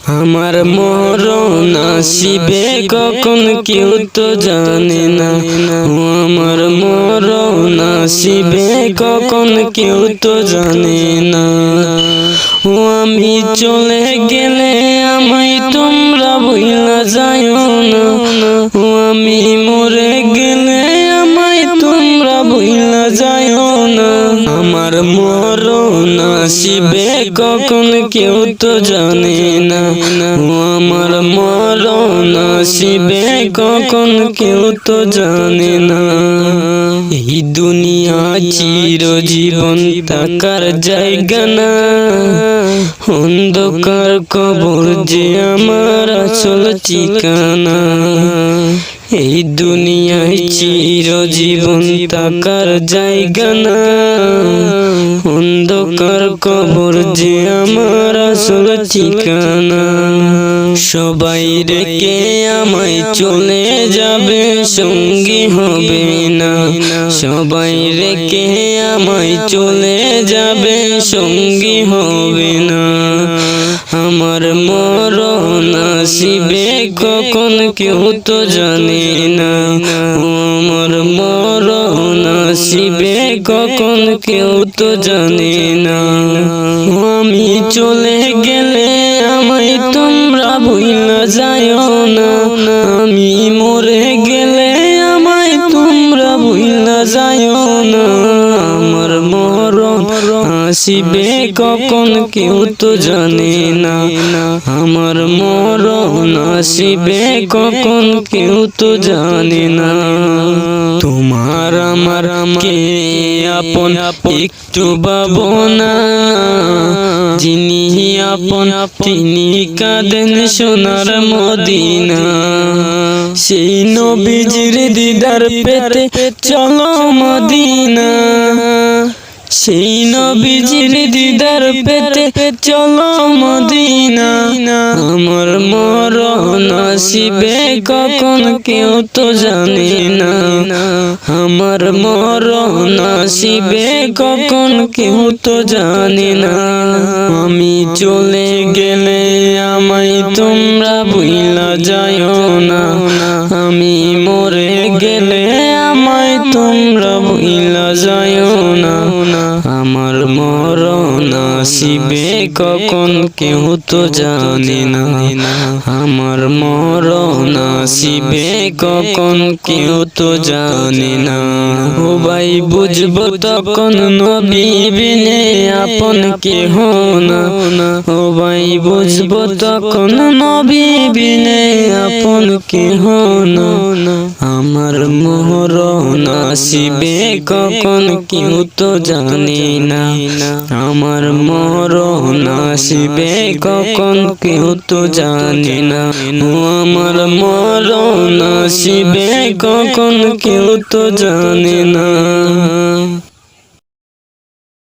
আমার মরণ আসিবে কখন কেউ তো জানে না। আমার মরণ আসিবে কখন কেউ তো জানে না। আমি চলে গেলে আমায় তোমরা ভুইলা যাইও না। আমি মরে গেলে আমায় তোমরা ভুইলা যাইও না। আমার মরণ আসিবে কখন কেউ তো জানে না। আমার মরণ আসিবে কখন কেউ তো জানে না। এই দুনিয়া চিরজীবন থাকার জায়গা না। অন্ধকার কবর যে আমার আসল ঠিকানা। এই দুনিয়ায় চিরজীবন থাকার জায়গা না। অন্ধকার কবর যে আমার আসল ঠিকানা। সবাই রেখে আমায় চলে যাবে, সঙ্গী হবে না। সবাই রেখে আমায় চলে যাবে, সঙ্গী হবে না। আমার মরণ আসিবে কখন কেউ তো জানে না। আমার মরণ আসিবে কখন কেউ তো জানে না। আমি চলে গেলে আমায় তোমরা ভুইলা যাইও না। আমি মরে গেলে আমায় তোমরা ভুইলা যাইও না। আমার মরণ আসিবে কখন কেউ তো জানে না। আমার মরণ আসিবে কখন কেউ তো জানে না। তোমার আমার কে আপন একটু ভাবনা। যিনি আপন তিনি কাঁদেন সোনার মদিনা। সেই নবীজির দিদার পেতে চলো মদিনা। সেই নবীজির দিদার পেতে চলো মদিনা। আমার মরণ আসিবে কখন কেউ তো জানে না। আমার মরণ আসিবে কখন কেউ তো জানে না। আমি চলে গেলে আমায় তোমরা ভুইলা যাইও না। আমি মরে গেলে আমায় তোমরা ভুইলা যাইও না। আমার মরণ আসিবে কখন কেউ তো জানে না। আমার মরণ আসিবে কখন কেউ তো জানে না। ও ভাই বুঝবো তখন নবী বিনে আপন কেহ না। ও ভাই বুঝবো তখন নবী বিনে আপন কেহ না। আমার মরণ আসিবে কখন কেউ তো জানে না। আমার মরণ আসিবে কখন কেউ তো জানে না। আমার মরণ আসিবে কখন কেউ তো জানে না।